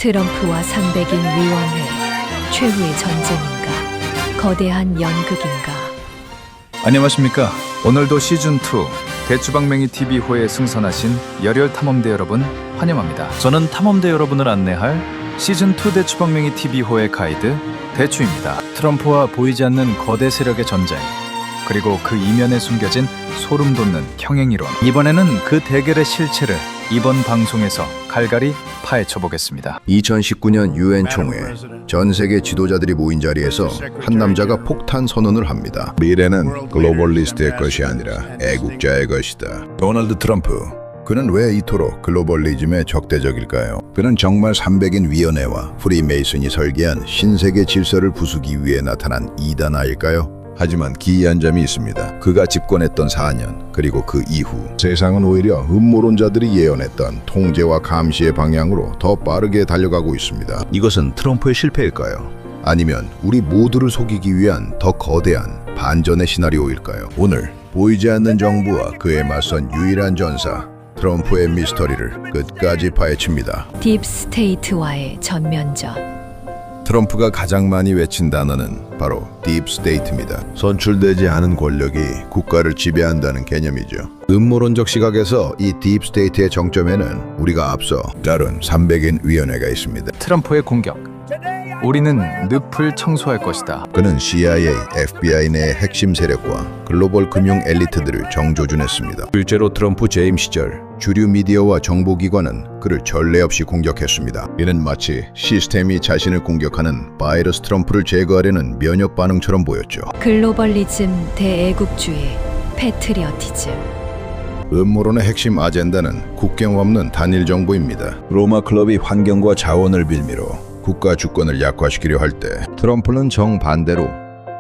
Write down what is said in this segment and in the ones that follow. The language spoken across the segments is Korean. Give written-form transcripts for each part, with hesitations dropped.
트럼프와 300인 위원회, 최후의 전쟁인가, 거대한 연극인가. 안녕하십니까. 오늘도 시즌2 대추방맹이 TV호에 승선하신 열혈 탐험대 여러분 환영합니다. 저는 탐험대 여러분을 안내할 시즌2 대추방맹이 TV호의 가이드 대추입니다. 트럼프와 보이지 않는 거대 세력의 전쟁, 그리고 그 이면에 숨겨진 소름 돋는 평행이론. 이번에는 그 대결의 실체를 이번 방송에서 갈갈이 파헤쳐 보겠습니다. 2019년 유엔 총회, 전 세계 지도자들이 모인 자리에서 한 남자가 폭탄 선언을 합니다. 미래는 글로벌리스트의 것이 아니라 애국자의 것이다. 도널드 트럼프, 그는 왜 이토록 글로벌리즘에 적대적일까요? 그는 정말 300인 위원회와 프리메이슨이 설계한 신세계 질서를 부수기 위해 나타난 이단아일까요? 하지만 기이한 점이 있습니다. 그가 집권했던 4년, 그리고 그 이후 세상은 오히려 음모론자들이 예언했던 통제와 감시의 방향으로 더 빠르게 달려가고 있습니다. 이것은 트럼프의 실패일까요? 아니면 우리 모두를 속이기 위한 더 거대한 반전의 시나리오일까요? 오늘 보이지 않는 정부와 그에 맞선 유일한 전사, 트럼프의 미스터리를 끝까지 파헤칩니다. 딥스테이트와의 전면전. 트럼프가 가장 많이 외친 단어는 바로 딥스테이트입니다. 선출되지 않은 권력이 국가를 지배한다는 개념이죠. 음모론적 시각에서 이 딥스테이트의 정점에는 우리가 앞서 다룬 300인 위원회가 있습니다. 트럼프의 공격. 우리는 늪을 청소할 것이다. 그는 CIA, FBI 내 핵심 세력과 글로벌 금융 엘리트들을 정조준했습니다. 실제로 트럼프 재임 시절 주류 미디어와 정보기관은 그를 전례 없이 공격했습니다. 이는 마치 시스템이 자신을 공격하는 바이러스 트럼프를 제거하려는 면역 반응처럼 보였죠. 글로벌리즘 대 애국주의, 패트리어티즘. 음모론의 핵심 아젠다는 국경 없는 단일 정부입니다. 로마 클럽이 환경과 자원을 빌미로 국가 주권을 약화시키려 할 때 트럼프는 정반대로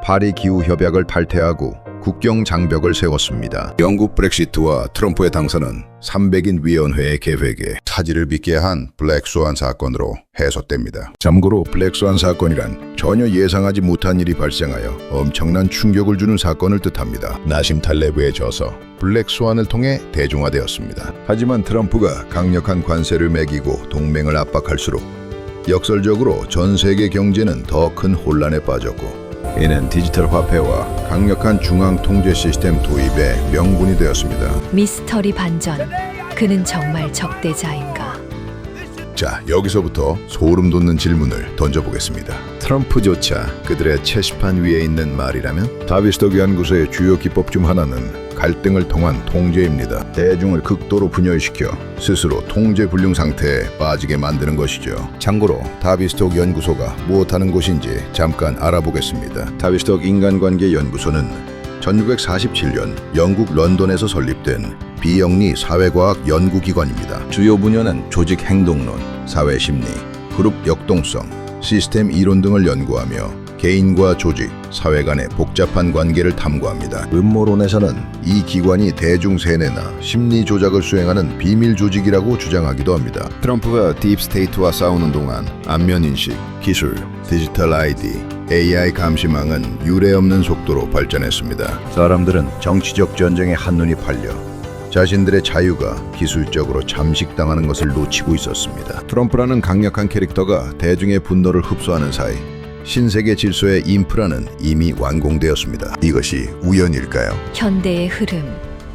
파리 기후 협약을 탈퇴하고 국경 장벽을 세웠습니다. 영국 브렉시트와 트럼프의 당선은 300인 위원회의 계획에 사지를 빚게 한 블랙스완 사건으로 해석됩니다. 참고로 블랙스완 사건이란 전혀 예상하지 못한 일이 발생하여 엄청난 충격을 주는 사건을 뜻합니다. 나심 탈레브에 져서 블랙스완을 통해 대중화되었습니다. 하지만 트럼프가 강력한 관세를 매기고 동맹을 압박할수록 역설적으로 전 세계 경제는 더 큰 혼란에 빠졌고, 이는 디지털 화폐와 강력한 중앙 통제 시스템 도입의 명분이 되었습니다. 미스터리 반전. 그는 정말 적대자인가? 자, 여기서부터 소름 돋는 질문을 던져보겠습니다. 트럼프조차 그들의 채식판 위에 있는 말이라면? 다비스톡 연구소의 주요 기법 중 하나는 갈등을 통한 통제입니다. 대중을 극도로 분열시켜 스스로 통제 불능 상태에 빠지게 만드는 것이죠. 참고로 다비스톡 연구소가 무엇하는 곳인지 잠깐 알아보겠습니다. 다비스톡 인간관계 연구소는 1947년 영국 런던에서 설립된 비영리 사회과학 연구기관입니다. 주요 분야는 조직 행동론, 사회심리, 그룹 역동성, 시스템 이론 등을 연구하며 개인과 조직, 사회 간의 복잡한 관계를 탐구합니다. 음모론에서는 이 기관이 대중 세뇌나 심리 조작을 수행하는 비밀 조직이라고 주장하기도 합니다. 트럼프가 딥스테이트와 싸우는 동안 안면인식, 기술, 디지털 아이디, AI 감시망은 유례없는 속도로 발전했습니다. 사람들은 정치적 전쟁에 한눈이 팔려 자신들의 자유가 기술적으로 잠식당하는 것을 놓치고 있었습니다. 트럼프라는 강력한 캐릭터가 대중의 분노를 흡수하는 사이 신세계 질서의 인프라는 이미 완공되었습니다. 이것이 우연일까요? 현대의 흐름,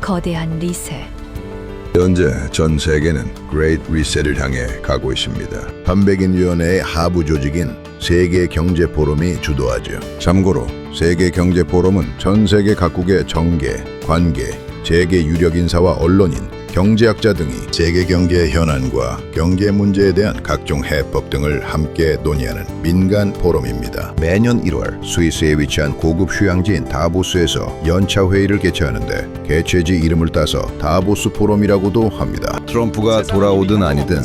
거대한 리셋. 현재 전 세계는 그레이트 리셋을 향해 가고 있습니다. 300인 위원회의 하부 조직인 세계 경제 포럼이 주도하죠. 참고로 세계 경제 포럼은 전 세계 각국의 정계, 관계, 재계 유력 인사와 언론인, 경제학자 등이 세계 경제의 현안과 경제 문제에 대한 각종 해법 등을 함께 논의하는 민간 포럼입니다. 매년 1월 스위스에 위치한 고급 휴양지인 다보스에서 연차 회의를 개최하는데 개최지 이름을 따서 다보스 포럼이라고도 합니다. 트럼프가 돌아오든 아니든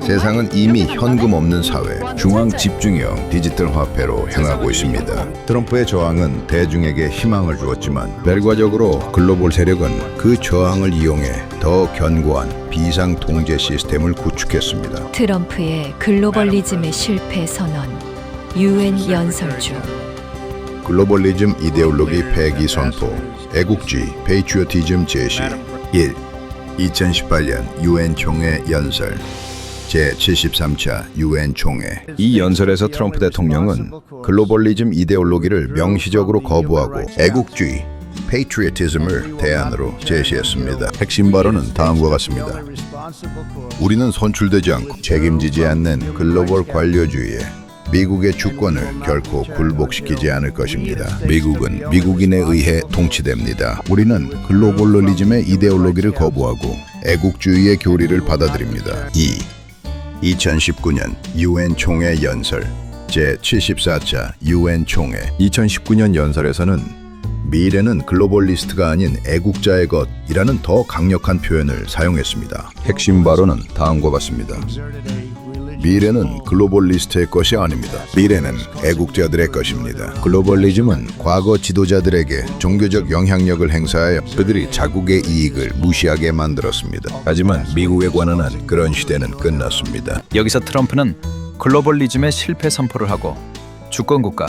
세상은 이미 현금 없는 사회, 중앙 집중형 디지털 화폐로 향하고 있습니다. 트럼프의 저항은 대중에게 희망을 주었지만 결과적으로 글로벌 세력은 그 저항을 이용해 더 견고한 비상 통제 시스템을 구축했습니다. 트럼프의 글로벌리즘의 실패 선언. 유엔 연설중. 글로벌리즘 이데올로기 폐기 선포, 애국주의, 페이트리어티즘 제시. 1. 2018년 유엔 총회 연설. 제73차 유엔 총회. 이 연설에서 트럼프 대통령은 글로벌리즘 이데올로기를 명시적으로 거부하고 애국주의 patriotism을 대안으로 제시했습니다. 핵심 발언은 다음과 같습니다. 우리는 선출되지 않고 책임지지 않는 글로벌 관료주의에 미국의 주권을 결코 굴복시키지 않을 것입니다. 미국은 미국인에 의해 통치됩니다. 우리는 글로벌리즘의 이데올로기를 거부하고 애국주의의 교리를 받아들입니다. 2019년 유엔 총회 연설 제74차 유엔 총회. 2019년 연설에서는 미래는 글로벌리스트가 아닌 애국자의 것이라는 더 강력한 표현을 사용했습니다. 핵심 발언은 다음과 같습니다. 미래는 글로벌리스트의 것이 아닙니다. 미래는 애국자들의 것입니다. 글로벌리즘은 과거 지도자들에게 종교적 영향력을 행사하여 그들이 자국의 이익을 무시하게 만들었습니다. 하지만 미국에 관한 한 그런 시대는 끝났습니다. 여기서 트럼프는 글로벌리즘의 실패 선포를 하고 주권국가,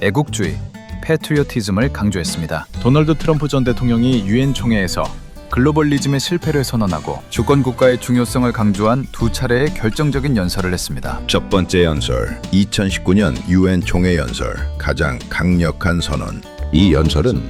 애국주의, 패트리오티즘을 강조했습니다. 도널드 트럼프 전 대통령이 유엔 총회에서 글로벌리즘의 실패를 선언하고 주권국가의 중요성을 강조한 두 차례의 결정적인 연설을 했습니다. 첫 번째 연설, 2019년 유엔 총회 연설, 가장 강력한 선언. 이 연설은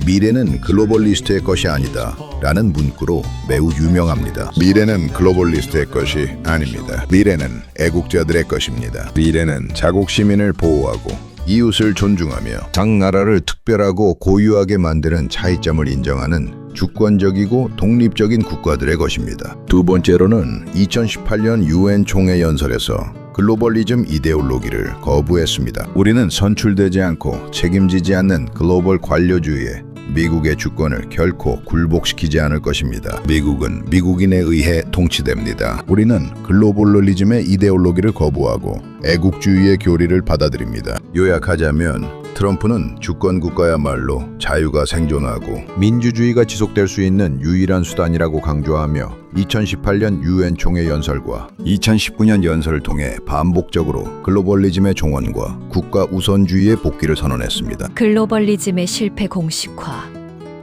미래는 글로벌리스트의 것이 아니다 라는 문구로 매우 유명합니다. 미래는 글로벌리스트의 것이 아닙니다. 미래는 애국자들의 것입니다. 미래는 자국 시민을 보호하고 이웃을 존중하며 각 나라를 특별하고 고유하게 만드는 차이점을 인정하는 주권적이고 독립적인 국가들의 것입니다. 두 번째로는 2018년 유엔 총회 연설에서 글로벌리즘 이데올로기를 거부했습니다. 우리는 선출되지 않고 책임지지 않는 글로벌 관료주의에 미국의 주권을 결코 굴복시키지 않을 것입니다. 미국은 미국인에 의해 통치됩니다. 우리는 글로벌리즘의 이데올로기를 거부하고 애국주의의 교리를 받아들입니다. 요약하자면 트럼프는 주권국가야말로 자유가 생존하고 민주주의가 지속될 수 있는 유일한 수단이라고 강조하며 2018년 유엔 총회 연설과 2019년 연설을 통해 반복적으로 글로벌리즘의 종언과 국가 우선주의의 복귀를 선언했습니다. 글로벌리즘의 실패 공식화,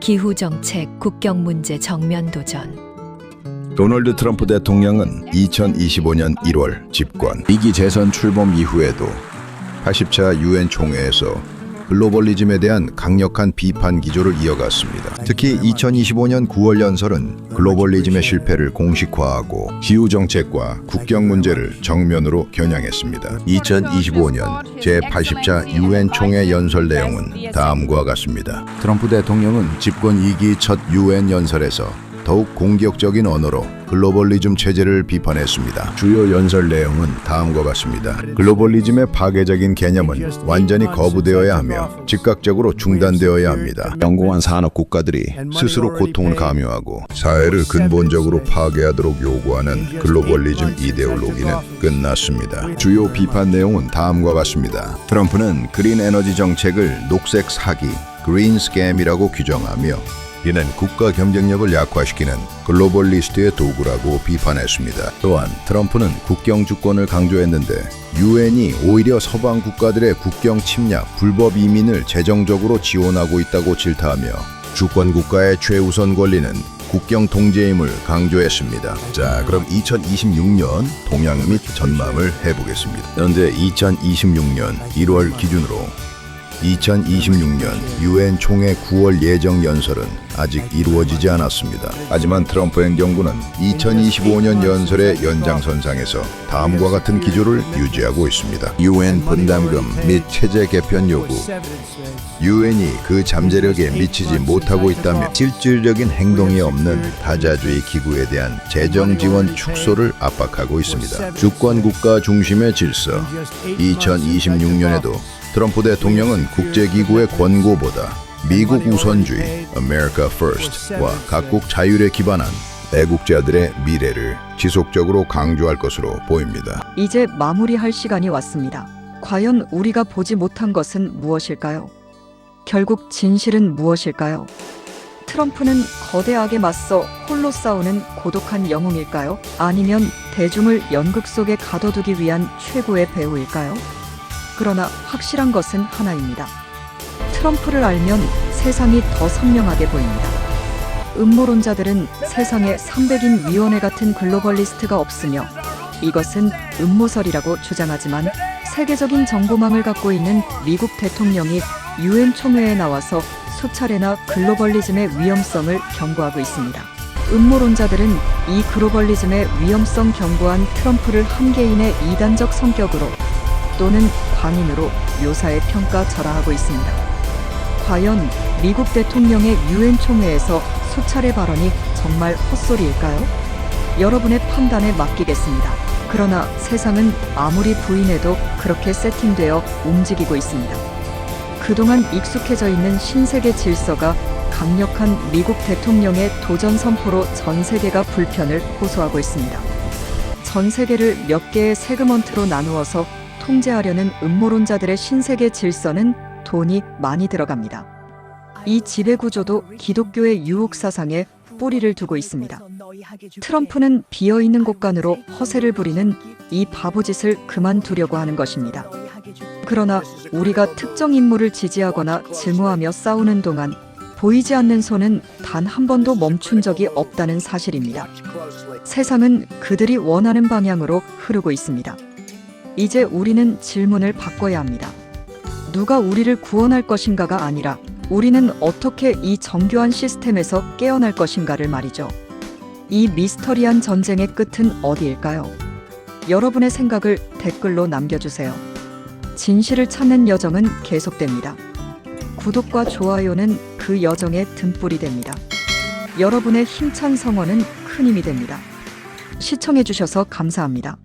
기후정책, 국경 문제 정면 도전. 도널드 트럼프 대통령은 2025년 1월 집권 2기 재선 출범 이후에도 80차 유엔 총회에서 글로벌리즘에 대한 강력한 비판 기조를 이어갔습니다. 특히 2025년 9월 연설은 글로벌리즘의 실패를 공식화하고 기후정책과 국경 문제를 정면으로 겨냥했습니다. 2025년 제80차 유엔 총회 연설 내용은 다음과 같습니다. 트럼프 대통령은 집권 2기 첫 유엔 연설에서 더욱 공격적인 언어로 글로벌리즘 체제를 비판했습니다. 주요 연설 내용은 다음과 같습니다. 글로벌리즘의 파괴적인 개념은 완전히 거부되어야 하며 즉각적으로 중단되어야 합니다. 연공한 산업 국가들이 스스로 고통을 감유하고 사회를 근본적으로 파괴하도록 요구하는 글로벌리즘 이데올로기는 끝났습니다. 주요 비판 내용은 다음과 같습니다. 트럼프는 그린 에너지 정책을 녹색 사기, 그린 스캠이라고 규정하며 이는 국가 경쟁력을 약화시키는 글로벌리스트의 도구라고 비판했습니다. 또한 트럼프는 국경 주권을 강조했는데 유엔이 오히려 서방 국가들의 국경 침략, 불법 이민을 재정적으로 지원하고 있다고 질타하며 주권 국가의 최우선 권리는 국경 통제임을 강조했습니다. 자, 그럼 2026년 동향 및 전망을 해보겠습니다. 현재 2026년 1월 기준으로 2026년 유엔 총회 9월 예정 연설은 아직 이루어지지 않았습니다. 하지만 트럼프 행정부는 2025년 연설의 연장선상에서 다음과 같은 기조를 유지하고 있습니다. 유엔 분담금 및 체제 개편 요구. 유엔이 그 잠재력에 미치지 못하고 있다며 실질적인 행동이 없는 다자주의 기구에 대한 재정 지원 축소를 압박하고 있습니다. 주권 국가 중심의 질서. 2026년에도 트럼프 대통령은 국제기구의 권고보다 미국 우선주의 (America First)와 각국 자율에 기반한 애국자들의 미래를 지속적으로 강조할 것으로 보입니다. 이제 마무리할 시간이 왔습니다. 과연 우리가 보지 못한 것은 무엇일까요? 결국 진실은 무엇일까요? 트럼프는 거대하게 맞서 홀로 싸우는 고독한 영웅일까요? 아니면 대중을 연극 속에 가둬두기 위한 최고의 배우일까요? 그러나 확실한 것은 하나입니다. 트럼프를 알면 세상이 더 선명하게 보입니다. 음모론자들은 세상에 300인 위원회 같은 글로벌리스트가 없으며 이것은 음모설이라고 주장하지만 세계적인 정보망을 갖고 있는 미국 대통령이 유엔 총회에 나와서 수차례나 글로벌리즘의 위험성을 경고하고 있습니다. 음모론자들은 이 글로벌리즘의 위험성 경고한 트럼프를 한 개인의 이단적 성격으로 또는 광인으로 묘사해 평가절하하고 있습니다. 과연 미국 대통령의 유엔 총회에서 수차례 발언이 정말 헛소리일까요? 여러분의 판단에 맡기겠습니다. 그러나 세상은 아무리 부인해도 그렇게 세팅되어 움직이고 있습니다. 그동안 익숙해져 있는 신세계 질서가 강력한 미국 대통령의 도전 선포로 전 세계가 불편을 호소하고 있습니다. 전 세계를 몇 개의 세그먼트로 나누어서 통제하려는 음모론자들의 신세계 질서는 돈이 많이 들어갑니다. 이 지배구조도 기독교의 유혹 사상에 뿌리를 두고 있습니다. 트럼프는 비어있는 곳간으로 허세를 부리는 이 바보짓을 그만두려고 하는 것입니다. 그러나 우리가 특정 인물을 지지하거나 증오하며 싸우는 동안 보이지 않는 손은 단 한 번도 멈춘 적이 없다는 사실입니다. 세상은 그들이 원하는 방향으로 흐르고 있습니다. 이제 우리는 질문을 바꿔야 합니다. 누가 우리를 구원할 것인가가 아니라 우리는 어떻게 이 정교한 시스템에서 깨어날 것인가를 말이죠. 이 미스터리한 전쟁의 끝은 어디일까요? 여러분의 생각을 댓글로 남겨주세요. 진실을 찾는 여정은 계속됩니다. 구독과 좋아요는 그 여정의 등불이 됩니다. 여러분의 힘찬 성원은 큰 힘이 됩니다. 시청해주셔서 감사합니다.